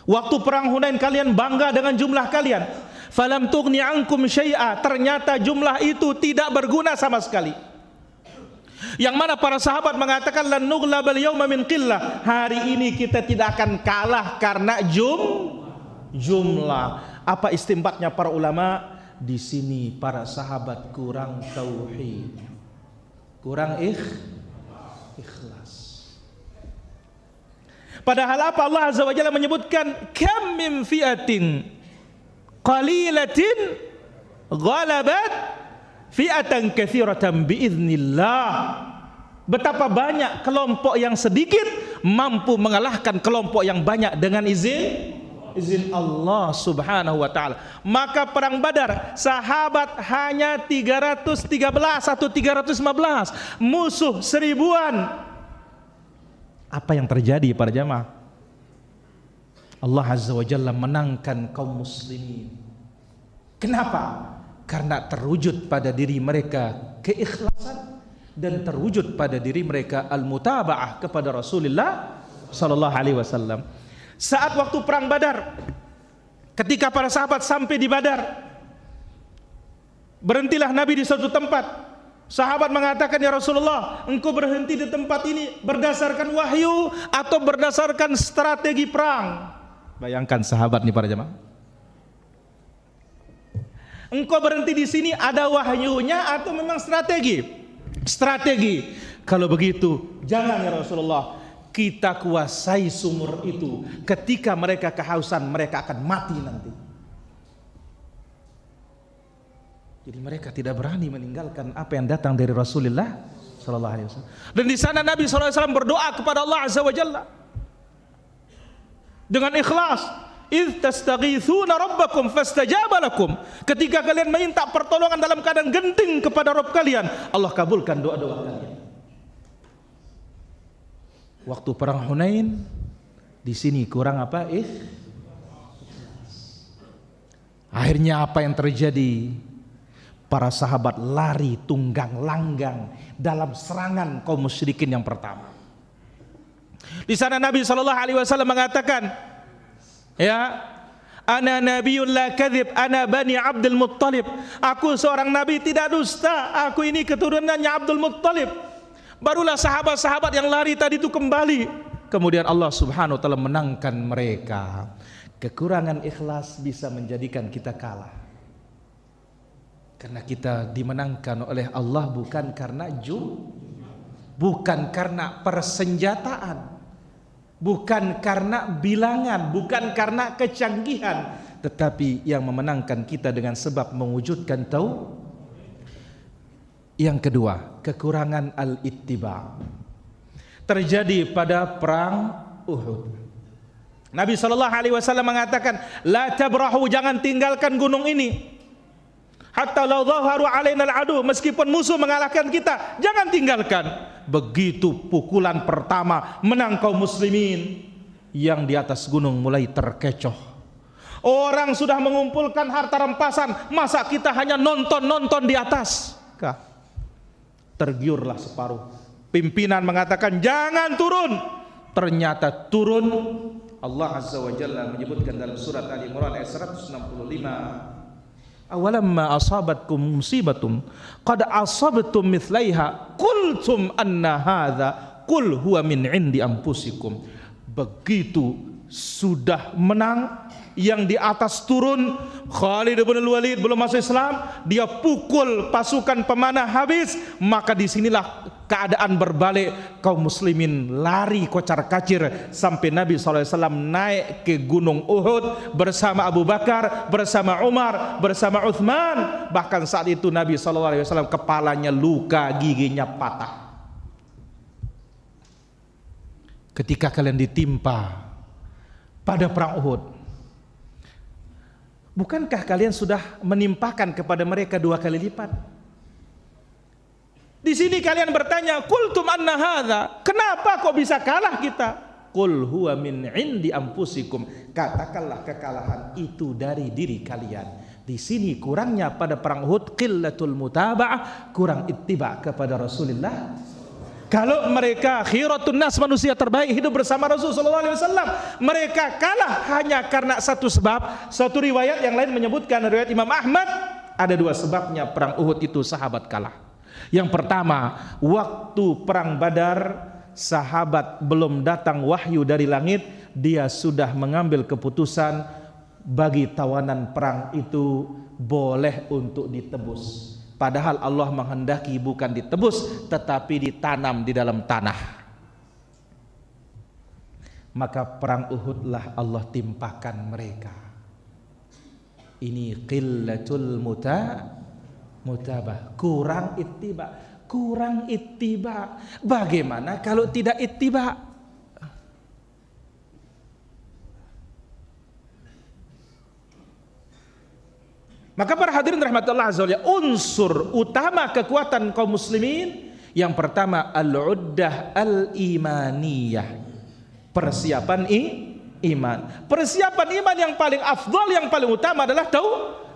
waktu perang Hunain kalian bangga dengan jumlah kalian, falam tughni ankum syai'a, ternyata jumlah itu tidak berguna sama sekali. Yang mana para sahabat mengatakan lan nughlabal yauma min qillah, hari ini kita tidak akan kalah karena jumlah. Apa istinbatnya para ulama? Di sini para sahabat kurang tauhid, kurang ikhlas. Padahal apa Allah Azza wa Jalla menyebutkan, kam min fi'atin qalilatin ghalabat fi'atan katsiratan biiznillah. Betapa banyak kelompok yang sedikit mampu mengalahkan kelompok yang banyak dengan izin Allah subhanahu wa ta'ala. Maka perang Badar sahabat hanya 313 atau 315, musuh 1000-an. Apa yang terjadi para jamaah? Allah Azza wa Jalla menangkan kaum muslimin. Kenapa? Karena terwujud pada diri mereka keikhlasan dan terwujud pada diri mereka al-mutaba'ah kepada Rasulullah sallallahu alaihi wasallam. Saat waktu perang Badar, ketika para sahabat sampai di Badar, berhentilah Nabi di suatu tempat. Sahabat mengatakan, ya Rasulullah, engkau berhenti di tempat ini berdasarkan wahyu atau berdasarkan strategi perang? Bayangkan sahabat nih para jemaah. Engkau berhenti di sini ada wahyunya atau memang strategi? Strategi. Kalau begitu, jangan ya Rasulullah, kita kuasai sumur itu. Ketika mereka kehausan, mereka akan mati nanti. Jadi mereka tidak berani meninggalkan apa yang datang dari Rasulullah sallallahu alaihi wasallam. Dan di sana Nabi sallallahu alaihi wasallam berdoa kepada Allah Azza wa Jalla dengan ikhlas. Idz tastaghitsuna rabbakum fastajaba lakum. Ketika kalian minta pertolongan dalam keadaan genting kepada Rabb kalian, Allah kabulkan doa-doa kalian. Waktu perang Hunain, di sini kurang apa? Akhirnya apa yang terjadi? Para sahabat lari tunggang langgang dalam serangan kaum musyrikin yang pertama. Di sana Nabi sallallahu alaihi wasallam mengatakan, ya, ana nabiyyun la kadzib, ana bani Abdul Muttalib. Aku seorang nabi tidak dusta, aku ini keturunannya Abdul Muttalib. Barulah sahabat-sahabat yang lari tadi itu kembali kemudian Allah Subhanahu wa taala menangkan mereka. Kekurangan ikhlas bisa menjadikan kita kalah. Karena kita dimenangkan oleh Allah bukan karena bukan karena persenjataan, bukan karena bilangan, bukan karena kecanggihan, tetapi yang memenangkan kita dengan sebab mewujudkan tauhid. Yang kedua, kekurangan al-ittiba terjadi pada perang Uhud. Nabi SAW mengatakan, la tabrahu, jangan tinggalkan gunung ini. Hatta law dhaharu alaina al-adu, meskipun musuh mengalahkan kita, jangan tinggalkan. Begitu pukulan pertama menang kaum muslimin, yang di atas gunung mulai terkecoh. Orang sudah mengumpulkan harta rampasan, masa kita hanya nonton di atas? Tergiurlah separuh. Pimpinan mengatakan jangan turun. Ternyata turun. Allah Azza wa Jalla menyebutkan dalam surat Ali Imran ayat 165. Awalamma asabatkum musibatun qad asabtum mithlaiha qultum anna hadza qul huwa min indi anfusikum. Begitu sudah menang, yang di atas turun, Khalid bin Walid belum masuk Islam, dia pukul pasukan pemanah habis, maka disinilah keadaan berbalik, kaum muslimin lari kocar kacir sampai Nabi SAW naik ke gunung Uhud bersama Abu Bakar, bersama Umar, bersama Uthman. Bahkan saat itu Nabi SAW kepalanya luka, giginya patah. Ketika kalian ditimpa pada perang Uhud, bukankah kalian sudah menimpakan kepada mereka 2 kali lipat? Di sini kalian bertanya, qultum anna hadza, kenapa kok bisa kalah kita? Qul huwa min indi anfusikum, katakanlah kekalahan itu dari diri kalian. Di sini kurangnya pada perang Uhud qillatul mutaba'ah, kurang ittiba kepada Rasulullah. Kalau mereka khiratun nas, manusia terbaik hidup bersama Rasulullah SAW, mereka kalah hanya karena satu sebab. Satu riwayat yang lain menyebutkan, riwayat Imam Ahmad, ada 2 sebabnya perang Uhud itu sahabat kalah. Yang pertama, waktu perang Badar, sahabat belum datang wahyu dari langit, dia sudah mengambil keputusan bagi tawanan perang itu boleh untuk ditebus. Padahal Allah menghendaki bukan ditebus, tetapi ditanam di dalam tanah. Maka perang Uhudlah Allah timpakan mereka. Ini qillatul mutabah, kurang ittiba, kurang ittiba. Bagaimana kalau tidak ittiba? Maka para hadirin rahmatullah azza wajalla, unsur utama kekuatan kaum muslimin yang pertama al-uddah al-imaniyah, persiapan iman. Persiapan iman yang paling afdal, yang paling utama adalah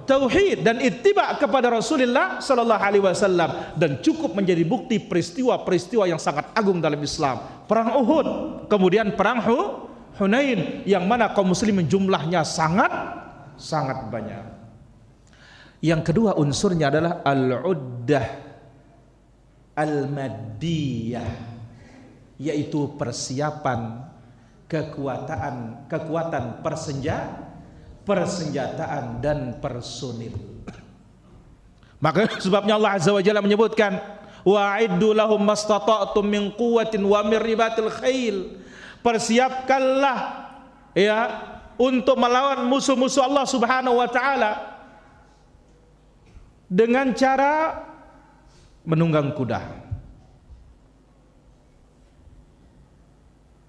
tauhid dan ittiba kepada Rasulullah sallallahu alaihi wasallam, dan cukup menjadi bukti peristiwa-peristiwa yang sangat agung dalam Islam. Perang Uhud, kemudian perang Hunain, yang mana kaum muslimin jumlahnya sangat banyak. Yang kedua unsurnya adalah al-uddah al-maddiyah, yaitu persiapan kekuatan persenjataan dan personil. Maka sebabnya Allah Azza wa Jalla menyebutkan, wa'iddu lahum mastata'tum min quwwatin wa min ribatil khail. Persiapkanlah ya untuk melawan musuh-musuh Allah Subhanahu wa taala dengan cara menunggang kuda.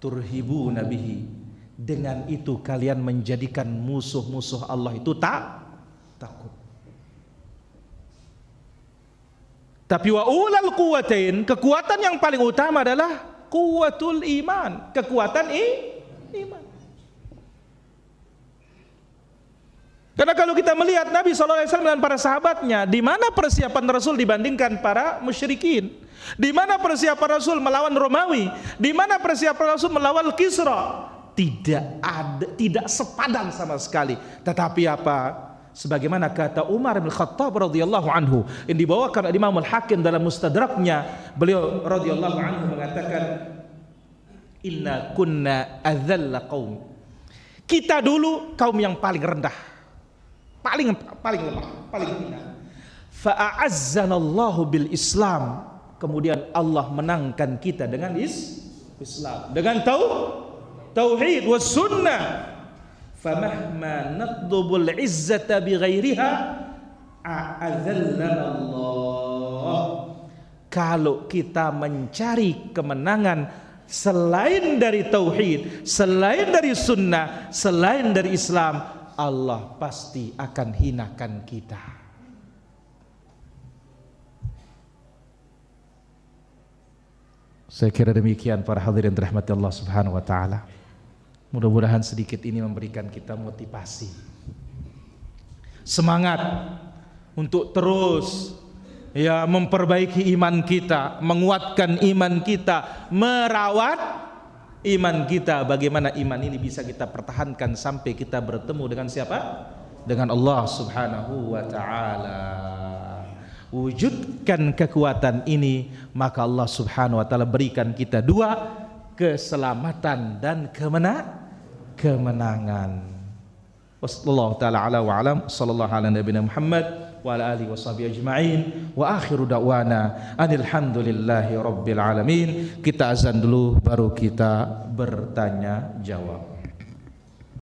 Turhibuna bihi, dengan itu kalian menjadikan musuh-musuh Allah itu takut. Tapi wa ulal quwwatain, kekuatan yang paling utama adalah quwwatul iman, kekuatan iman. Karena kalau kita melihat Nabi SAW dan para sahabatnya, di mana persiapan Rasul dibandingkan para musyrikin? Di mana persiapan Rasul melawan Romawi? Di mana persiapan Rasul melawan Kisra? Tidak sepadan sama sekali. Tetapi apa? Sebagaimana kata Umar bin Khattab radhiyallahu anhu, yang dibawakan oleh Imam Al-Hakim dalam Mustadraknya, beliau radhiyallahu anhu mengatakan, Inna kunna adzalla qaum. Kita dulu kaum yang paling rendah, paling lemah, paling hina. Fa'azzanallahu bil Islam. Kemudian Allah menangkan kita dengan Islam, dengan tauhid was sunnah. Famahma natlubul izzata bighairiha a'adzallana Allah. Kalau kita mencari kemenangan selain dari tauhid, selain dari sunnah, selain dari Islam, Allah pasti akan hinakan kita. Saya kira demikian para hadirin dirahmati Allah Subhanahu wa taala. Mudah-mudahan sedikit ini memberikan kita motivasi, semangat untuk terus memperbaiki iman kita, menguatkan iman kita, merawat iman kita. Bagaimana iman ini bisa kita pertahankan sampai kita bertemu dengan siapa? Dengan Allah Subhanahu wa taala. Wujudkan kekuatan ini, maka Allah Subhanahu wa taala berikan kita dua, keselamatan dan kemenangan. Wassallallahu taala ala wa alam, sallallahu ala nabiyina Muhammad wa ala alihi washabihi ajma'in, wa akhiru da'wana alhamdulillahi rabbil alamin. Kita azan dulu baru kita bertanya jawab.